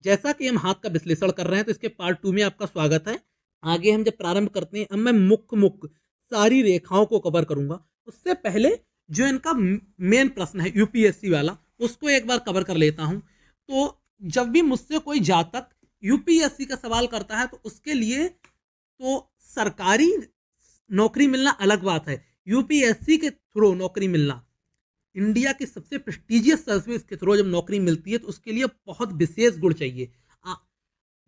जैसा कि हम हाथ का विश्लेषण कर रहे हैं तो इसके पार्ट 2 में आपका स्वागत है। आगे हम जब प्रारंभ करते हैं, अब मैं मुख्य सारी रेखाओं को कवर करूंगा। उससे पहले जो इनका मेन प्रश्न है यूपीएससी वाला, उसको एक बार कवर कर लेता हूं। तो जब भी मुझसे कोई जातक यूपीएससी का सवाल करता है तो उसके लिए तो सरकारी नौकरी मिलना अलग बात है, यूपीएससी के थ्रू नौकरी मिलना, इंडिया की सबसे प्रेस्टिजियस सर्विस के थ्रू जब नौकरी मिलती है तो उसके लिए बहुत विशेष गुण चाहिए। आ,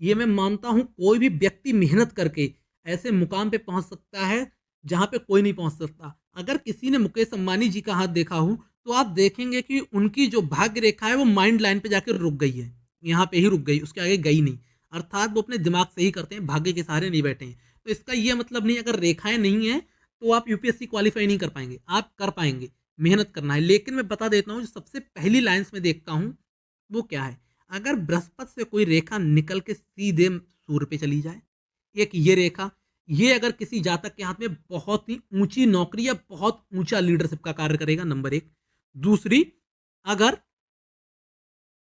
ये मैं मानता हूं कोई भी व्यक्ति मेहनत करके ऐसे मुकाम पे पहुंच सकता है जहां पे कोई नहीं पहुंच सकता। अगर किसी ने मुकेश अंबानी जी का हाथ देखा हो तो आप देखेंगे कि उनकी जो भाग्य रेखा है वो माइंड लाइन पे जाकर रुक गई है, यहाँ पे ही रुक गई, उसके आगे गई नहीं। अर्थात वो अपने दिमाग से ही करते हैं, भाग्य के सहारे नहीं बैठे हैं। तो इसका ये मतलब नहीं, अगर रेखाएं नहीं है तो आप यूपीएससी क्वालिफाई नहीं कर पाएंगे, आप कर पाएंगे, मेहनत करना है। लेकिन मैं बता देता हूँ जो सबसे पहली लाइन्स में देखता हूँ वो क्या है। अगर बृहस्पति से कोई रेखा निकल के सीधे सूर्य पे चली जाए, एक ये रेखा, ये अगर किसी जातक के हाथ में बहुत ही ऊंची नौकरी या बहुत ऊंचा लीडरशिप का कार्य करेगा, नंबर एक। दूसरी, अगर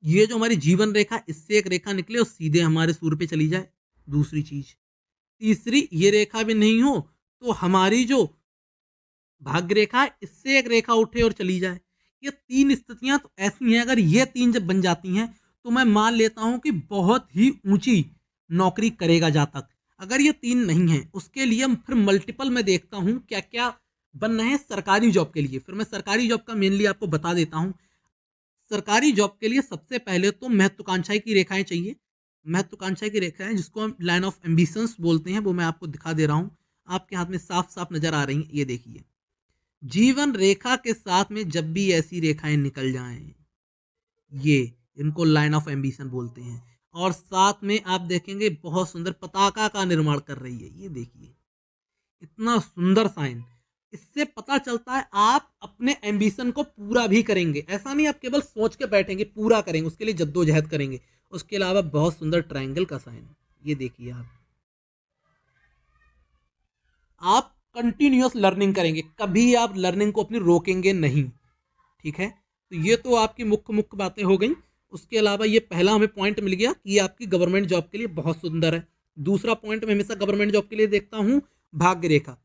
ये जो हमारी जीवन रेखा, इससे एक रेखा निकले और सीधे हमारे सूर्य पे चली जाए, दूसरी चीज। तीसरी, ये रेखा भी नहीं हो तो हमारी जो भाग्य रेखा है इससे एक रेखा उठे और चली जाए। ये तीन स्थितियां तो ऐसी हैं, अगर ये तीन जब बन जाती हैं तो मैं मान लेता हूं कि बहुत ही ऊंची नौकरी करेगा जातक। अगर ये तीन नहीं है उसके लिए हम फिर मल्टीपल में देखता हूं क्या क्या बन रहे हैं सरकारी जॉब के लिए। फिर मैं सरकारी जॉब का मेनली आपको बता देता हूं। सरकारी जॉब के लिए सबसे पहले तो महत्वाकांक्षाएं की रेखाएं चाहिए। महत्वाकांक्षा की रेखाएं जिसको हम लाइन ऑफ एम्बिशंस बोलते हैं, वो मैं आपको दिखा दे रहा हूं। आपके हाथ में साफ साफ नजर आ रही हैं, ये देखिए। जीवन रेखा के साथ में जब भी ऐसी रेखाएं निकल जाएं, ये इनको लाइन ऑफ एम्बिशन बोलते हैं। और साथ में आप देखेंगे बहुत सुंदर पताका का निर्माण कर रही है, ये देखिए इतना सुंदर साइन। इससे पता चलता है आप अपने एम्बिशन को पूरा भी करेंगे। ऐसा नहीं आप केवल सोच के बैठेंगे, पूरा करेंगे, उसके लिए जद्दोजहद करेंगे। उसके अलावा बहुत सुंदर ट्रायंगल का साइन, ये देखिए आप कंटिन्यूअस लर्निंग करेंगे, कभी आप लर्निंग को अपनी रोकेंगे नहीं। ठीक है, तो ये तो आपकी मुख्य मुख्य बातें हो गई। उसके अलावा ये पहला हमें पॉइंट मिल गया कि ये आपकी गवर्नमेंट जॉब के लिए बहुत सुंदर है। दूसरा पॉइंट मैं हमेशा गवर्नमेंट जॉब के लिए देखता हूँ, भाग्य रेखा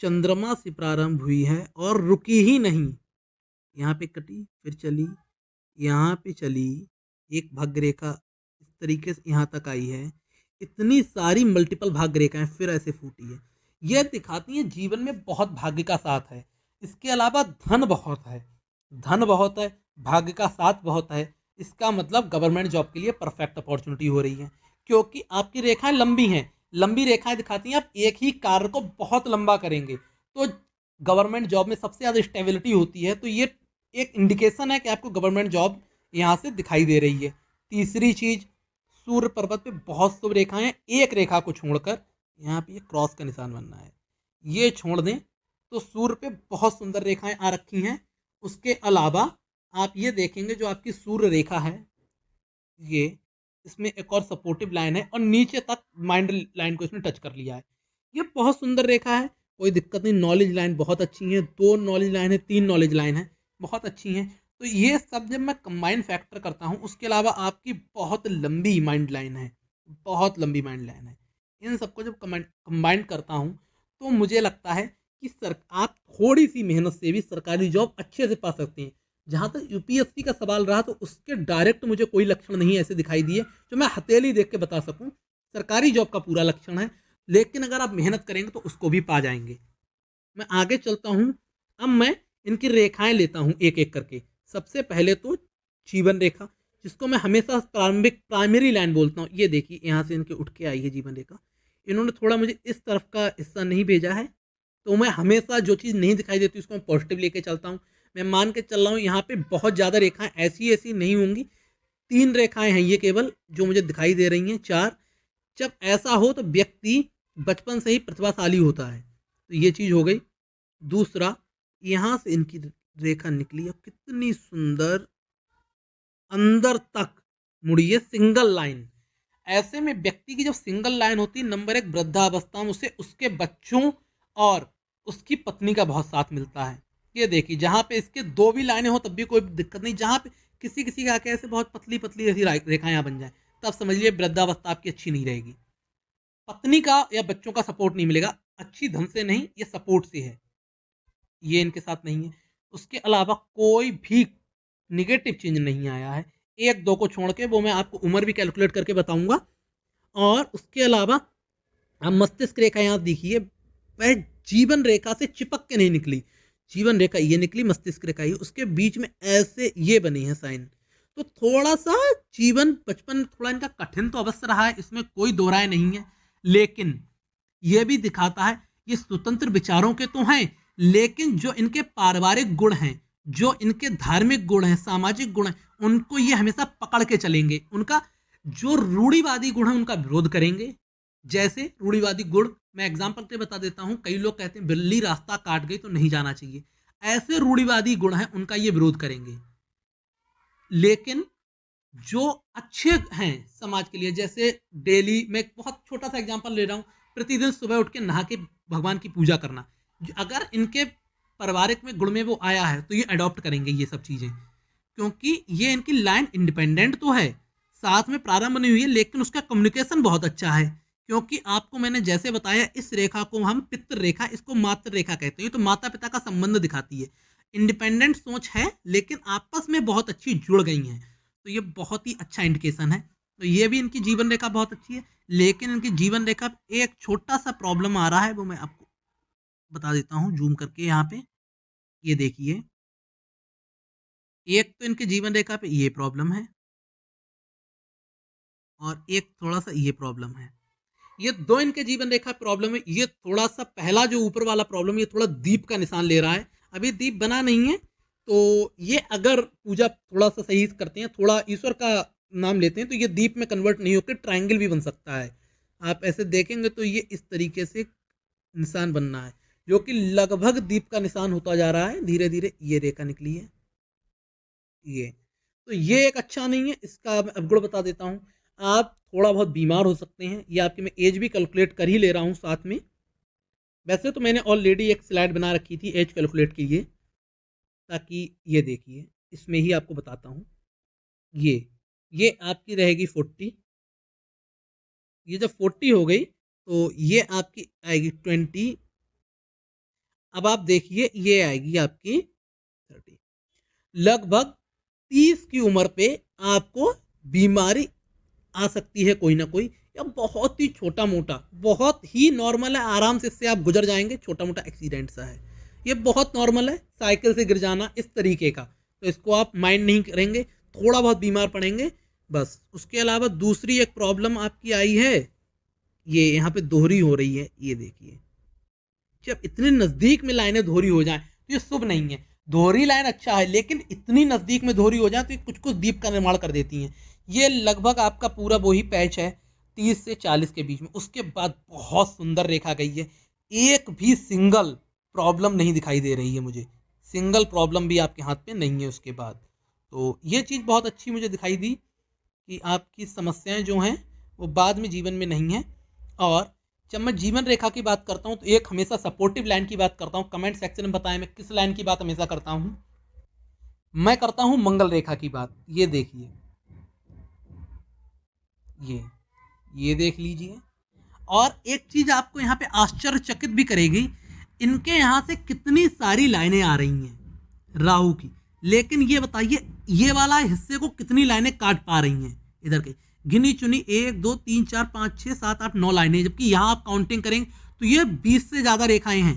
चंद्रमा से प्रारंभ हुई है और रुकी ही नहीं, यहाँ पे कटी फिर चली, यहाँ पे चली, एक भाग्य रेखा इस तरीके से यहाँ तक आई है। इतनी सारी मल्टीपल भाग्य रेखाएं फिर ऐसे फूटी है, यह दिखाती है जीवन में बहुत भाग्य का साथ है। इसके अलावा धन बहुत है, धन बहुत है, भाग्य का साथ बहुत है। इसका मतलब गवर्नमेंट जॉब के लिए परफेक्ट अपॉर्चुनिटी हो रही है, क्योंकि आपकी रेखाएं लंबी हैं। लंबी रेखाएं दिखाती हैं आप एक ही कार्य को बहुत लंबा करेंगे तो गवर्नमेंट जॉब में सबसे ज़्यादा स्टेबिलिटी होती है। तो ये एक इंडिकेशन है कि आपको गवर्नमेंट जॉब यहाँ से दिखाई दे रही है। तीसरी चीज़, सूर्य पर्वत पे बहुत शुभ रेखाएं, एक रेखा को छोड़कर यहाँ पे ये क्रॉस का निशान बनना है, ये छोड़ दें तो सूर्य पे बहुत सुंदर रेखाएं आ रखी हैं। उसके अलावा आप ये देखेंगे जो आपकी सूर्य रेखा है, ये इसमें एक और सपोर्टिव लाइन है और नीचे तक माइंड लाइन को इसने टच कर लिया है। ये बहुत सुंदर रेखा है, कोई दिक्कत नहीं। नॉलेज लाइन बहुत अच्छी है, 2 नॉलेज लाइन है, 3 नॉलेज लाइन है, बहुत अच्छी हैं। तो ये सब जब मैं कंबाइन फैक्टर करता हूँ, उसके अलावा आपकी बहुत लंबी माइंड लाइन है, बहुत लंबी माइंड लाइन है। इन सबको जब कंबाइन करता हूँ तो मुझे लगता है कि आप थोड़ी सी मेहनत से भी सरकारी जॉब अच्छे से पा सकते हैं। जहाँ तक यूपीएससी का सवाल रहा तो उसके डायरेक्ट मुझे कोई लक्षण नहीं ऐसे दिखाई दिए जो मैं हथेली देख के बता सकूं सरकारी जॉब का पूरा लक्षण है। लेकिन अगर आप मेहनत करेंगे तो उसको भी पा जाएंगे। मैं आगे चलता हूं, अब मैं इनकी रेखाएं लेता हूं एक एक करके। सबसे पहले तो जीवन रेखा, जिसको मैं हमेशा प्रारंभिक प्राइमरी लाइन बोलता हूँ। ये देखिए यहाँ से इनके उठ के आई है जीवन रेखा। इन्होंने थोड़ा मुझे इस तरफ का हिस्सा नहीं भेजा है, तो मैं हमेशा जो चीज़ नहीं दिखाई देती उसको मैं पॉजिटिव लेके चलता हूँ। मैं मान के चल रहा हूँ यहाँ पे बहुत ज़्यादा रेखाएं ऐसी ऐसी नहीं होंगी, 3 रेखाएं हैं ये केवल जो मुझे दिखाई दे रही हैं, 4। जब ऐसा हो तो व्यक्ति बचपन से ही प्रतिभाशाली होता है, तो ये चीज़ हो गई। दूसरा, यहाँ से इनकी रेखा निकली और कितनी सुंदर अंदर तक मुड़ी है, सिंगल लाइन। ऐसे में व्यक्ति की जब सिंगल लाइन होती है, नंबर एक वृद्धावस्था में उसे उसके बच्चों और उसकी पत्नी का बहुत साथ मिलता है। ये देखिए जहाँ पे इसके 2 भी लाइनें हो तब भी कोई दिक्कत नहीं, जहाँ पे किसी किसी का ऐसे बहुत पतली पतली ऐसी रेखाएं यहाँ बन जाए तब समझ लिए वृद्धावस्था आपकी अच्छी नहीं रहेगी। पत्नी का या बच्चों का सपोर्ट नहीं मिलेगा, अच्छी ढंग से नहीं, ये सपोर्ट से है, ये इनके साथ नहीं है। उसके अलावा कोई भी निगेटिव चेंज नहीं आया है, एक दो को छोड़ के, वो मैं आपको उम्र भी कैलकुलेट करके बताऊंगा। और उसके अलावा आप मस्तिष्क रेखा यहाँ देखिए, वह जीवन रेखा से चिपक के नहीं निकली, जीवन रेखा ये निकली, मस्तिष्क रेखा ये, उसके बीच में ऐसे ये बने हैं साइन। तो थोड़ा सा जीवन बचपन थोड़ा इनका कठिन तो अवश्य रहा है, इसमें कोई दो राय नहीं है, लेकिन यह भी दिखाता है ये स्वतंत्र विचारों के तो हैं, लेकिन जो इनके पारिवारिक गुण हैं, जो इनके धार्मिक गुण हैं, सामाजिक गुण हैं, उनको ये हमेशा पकड़ के चलेंगे। उनका जो रूढ़िवादी गुण है उनका विरोध करेंगे। जैसे रूढ़िवादी गुण मैं एग्जाम्पल से बता देता हूं, कई लोग कहते हैं बिल्ली रास्ता काट गई तो नहीं जाना चाहिए, ऐसे रूढ़िवादी गुण हैं उनका ये विरोध करेंगे। लेकिन जो अच्छे हैं समाज के लिए, जैसे डेली, मैं एक बहुत छोटा सा एग्जांपल ले रहा हूँ, प्रतिदिन सुबह उठ के नहा के भगवान की पूजा करना, अगर इनके पारिवारिक में गुण में वो आया है तो ये अडॉप्ट करेंगे ये सब चीज़ें, क्योंकि ये इनकी लाइन इंडिपेंडेंट तो है, साथ में प्रारंभ नहीं हुई है, लेकिन उसका कम्युनिकेशन बहुत अच्छा है। क्योंकि आपको मैंने जैसे बताया, इस रेखा को हम पितृ रेखा, इसको मातृ रेखा कहते हैं, तो माता पिता का संबंध दिखाती है। इंडिपेंडेंट सोच है, लेकिन आपस में बहुत अच्छी जुड़ गई हैं, तो ये बहुत ही अच्छा इंडिकेशन है। तो ये भी इनकी जीवन रेखा बहुत अच्छी है, लेकिन इनकी जीवन रेखा एक छोटा सा प्रॉब्लम आ रहा है, वो मैं आपको बता देता हूँ जूम करके। यहाँ पे ये देखिए, एक तो इनके जीवन रेखा पे ये प्रॉब्लम है, और एक थोड़ा सा ये प्रॉब्लम है। ये दो इनके जीवन रेखा प्रॉब्लम है। ये थोड़ा सा पहला जो ऊपर वाला प्रॉब्लम, ये थोड़ा दीप का निशान ले रहा है, अभी दीप बना नहीं है, तो ये अगर पूजा थोड़ा सा सही करते हैं, थोड़ा ईश्वर का नाम लेते हैं, तो ये दीप में कन्वर्ट नहीं होकर ट्रायंगल भी बन सकता है। आप ऐसे देखेंगे तो ये इस तरीके से निशान बनना है, जो कि लगभग दीप का निशान होता जा रहा है धीरे धीरे। ये रेखा निकली है ये, तो ये एक अच्छा नहीं है। इसका मैं अवगुण बता देता हूँ, आप थोड़ा बहुत बीमार हो सकते हैं, ये आपकी मैं एज भी कैलकुलेट कर ही ले रहा हूँ साथ में। वैसे तो मैंने ऑलरेडी एक स्लाइड बना रखी थी एज कैलकुलेट के लिए, ताकि ये देखिए, इसमें ही आपको बताता हूँ। ये आपकी रहेगी 40, ये जब 40 हो गई तो ये आपकी आएगी 20। अब आप देखिए ये आएगी आपकी 30। लगभग 30 की उम्र पे आपको बीमारी आ सकती है कोई ना कोई, या बहुत ही छोटा मोटा, बहुत ही नॉर्मल है, आराम से इससे आप गुजर जाएंगे, छोटा मोटा एक्सीडेंट सा है, ये बहुत नॉर्मल है, साइकिल से गिर जाना इस तरीके का, तो इसको आप माइंड नहीं करेंगे, थोड़ा बहुत बीमार पड़ेंगे बस। उसके अलावा दूसरी एक प्रॉब्लम आपकी आई है, ये यहाँ पे दोहरी हो रही है, ये देखिए, जब इतने नज़दीक में लाइनें दोहरी हो जाएं तो ये शुभ नहीं है। दोहरी लाइन अच्छा है, लेकिन इतनी नज़दीक में दोहरी हो जाए तो ये कुछ कुछ दीप का निर्माण कर देती हैं। ये लगभग आपका पूरा वही पैच है 30 से 40 के बीच में। उसके बाद बहुत सुंदर रेखा गई है, एक भी सिंगल प्रॉब्लम नहीं दिखाई दे रही है मुझे, सिंगल प्रॉब्लम भी आपके हाथ में नहीं है उसके बाद। तो ये चीज़ बहुत अच्छी मुझे दिखाई दी कि आपकी समस्याएं जो हैं वो बाद में जीवन में नहीं हैं। और जब मैं जीवन रेखा की बात करता हूँ तो एक हमेशा सपोर्टिव लाइन की बात करता हूँ। कमेंट सेक्शन में बताएं मैं किस लाइन की बात हमेशा करता हूँ। मैं करता हूँ मंगल रेखा की बात। ये देखिए, ये देख लीजिए। और एक चीज आपको यहाँ पे आश्चर्यचकित भी करेगी, इनके यहाँ से कितनी सारी लाइनें आ रही हैं राहु की, लेकिन ये बताइए ये वाला हिस्से को कितनी लाइनें काट पा रही हैं इधर के, गिनी चुनी 1 2 3 4 5 6 7 8 9 लाइनें, जबकि यहाँ आप काउंटिंग करेंगे तो ये 20 से ज़्यादा रेखाएं हैं।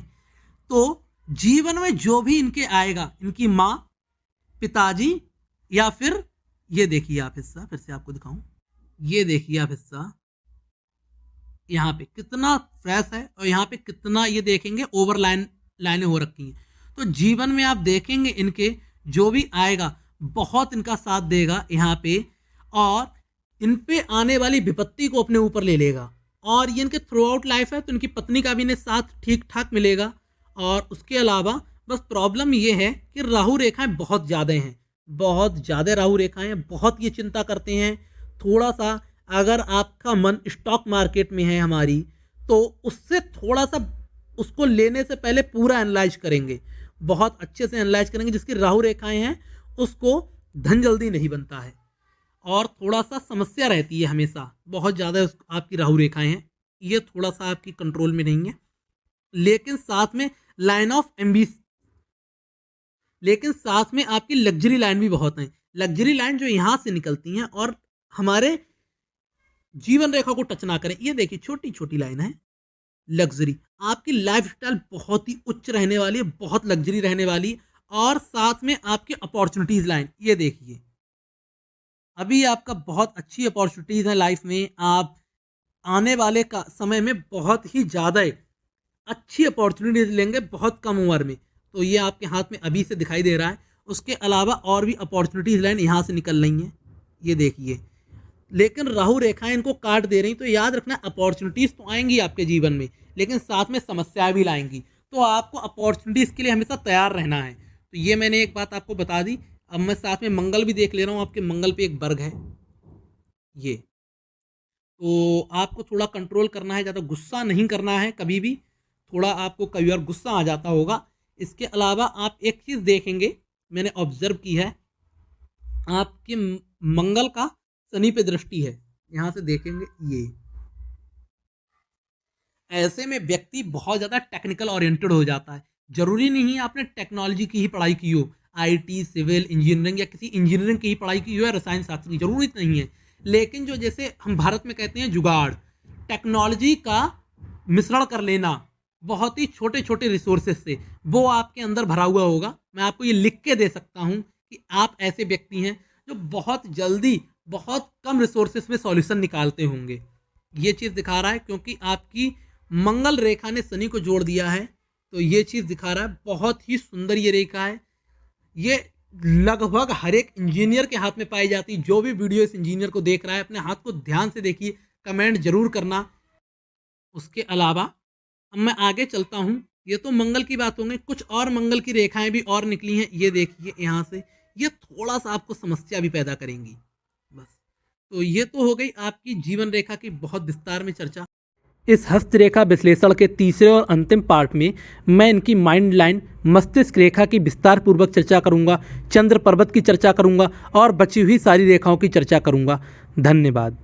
तो जीवन में जो भी इनके आएगा, इनकी माँ, पिताजी, या फिर ये देखिए आप हिस्सा, फिर से आपको दिखाऊं, ये देखिए आप हिस्सा यहाँ पे कितना फ्रेश है, और यहाँ पे कितना ये देखेंगे ओवर लाइनें हो रखी हैं। तो जीवन में आप देखेंगे इनके जो भी आएगा बहुत इनका साथ देगा यहाँ पे, और इन पे आने वाली विपत्ति को अपने ऊपर ले लेगा। और ये इनके थ्रू आउट लाइफ है, तो इनकी पत्नी का भी इन्हें साथ ठीक ठाक मिलेगा। और उसके अलावा बस प्रॉब्लम ये है कि राहु रेखाएं बहुत ज़्यादा हैं, बहुत ज़्यादा राहु रेखाएं हैं, बहुत ये चिंता करते हैं। थोड़ा सा अगर आपका मन स्टॉक मार्केट में है हमारी, तो उससे थोड़ा सा उसको लेने से पहले पूरा एनालाइज करेंगे, बहुत अच्छे से एनालाइज करेंगे। जिसकी राहु रेखाएं हैं उसको धन जल्दी नहीं बनता है। और थोड़ा सा समस्या रहती है हमेशा, बहुत ज़्यादा आपकी राहु रेखाएं हैं, ये थोड़ा सा आपकी कंट्रोल में नहीं है। लेकिन साथ में लाइन ऑफ एम्बिस, लेकिन साथ में आपकी लग्जरी लाइन भी बहुत है। लग्जरी लाइन जो यहाँ से निकलती हैं और हमारे जीवन रेखा को टच ना करें, ये देखिए छोटी छोटी लाइन है। लग्जरी, आपकी लाइफस्टाइल बहुत ही उच्च रहने वाली है, बहुत लग्जरी रहने वाली है। और साथ में आपकी अपॉर्चुनिटीज लाइन, ये देखिए अभी आपका बहुत अच्छी अपॉर्चुनिटीज है लाइफ में। आप आने वाले का समय में बहुत ही ज़्यादा अच्छी अपॉर्चुनिटीज लेंगे बहुत कम उम्र में, तो ये आपके हाथ में अभी से दिखाई दे रहा है। उसके अलावा और भी अपॉर्चुनिटीज लाइन यहाँ से निकल रही हैं, ये देखिए। लेकिन राहु रेखाएं इनको काट दे रही, तो याद रखना अपॉर्चुनिटीज तो आएंगी आपके जीवन में, लेकिन साथ में समस्याएं भी लाएंगी। तो आपको अपॉर्चुनिटीज के लिए हमेशा तैयार रहना है। तो ये मैंने एक बात आपको बता दी। अब मैं साथ में मंगल भी देख ले रहा हूँ, आपके मंगल पे एक वर्ग है ये, तो आपको थोड़ा कंट्रोल करना है, ज़्यादा गुस्सा नहीं करना है कभी भी। थोड़ा आपको कई बार गुस्सा आ जाता होगा। इसके अलावा आप एक चीज़ देखेंगे, मैंने ऑब्जर्व की है, आपके मंगल का शनि पे दृष्टि है, यहाँ से देखेंगे ये। ऐसे में व्यक्ति बहुत ज़्यादा टेक्निकल ओरिएंटेड हो जाता है। जरूरी नहीं आपने टेक्नोलॉजी की ही पढ़ाई की हो, आईटी, सिविल इंजीनियरिंग या किसी इंजीनियरिंग की ही पढ़ाई की हो या रसायन शास्त्र की, जरूरी नहीं है। लेकिन जो जैसे हम भारत में कहते हैं जुगाड़, टेक्नोलॉजी का मिश्रण कर लेना बहुत ही छोटे छोटे रिसोर्सेज से, वो आपके अंदर भरा हुआ होगा। मैं आपको ये लिख के दे सकता हूँ कि आप ऐसे व्यक्ति हैं जो बहुत जल्दी बहुत कम रिसोर्सेज में सॉल्यूशन निकालते होंगे। ये चीज़ दिखा रहा है क्योंकि आपकी मंगल रेखा ने शनि को जोड़ दिया है, तो ये चीज़ दिखा रहा है। बहुत ही सुंदर ये रेखा है। ये लगभग हर एक इंजीनियर के हाथ में पाई जाती है। जो भी वीडियो इस इंजीनियर को देख रहा है, अपने हाथ को ध्यान से देखिए, कमेंट जरूर करना। उसके अलावा अब मैं आगे चलता हूँ। ये तो मंगल की बात होंगी, कुछ और मंगल की रेखाएं भी और निकली हैं, ये देखिए यहाँ से। ये थोड़ा सा आपको समस्या भी पैदा करेंगी बस। तो ये तो हो गई आपकी जीवन रेखा की बहुत विस्तार में चर्चा। इस हस्तरेखा विश्लेषण के तीसरे और अंतिम पार्ट में मैं इनकी माइंड लाइन, मस्तिष्क रेखा की विस्तार पूर्वक चर्चा करूंगा, चंद्र पर्वत की चर्चा करूंगा और बची हुई सारी रेखाओं की चर्चा करूंगा। धन्यवाद।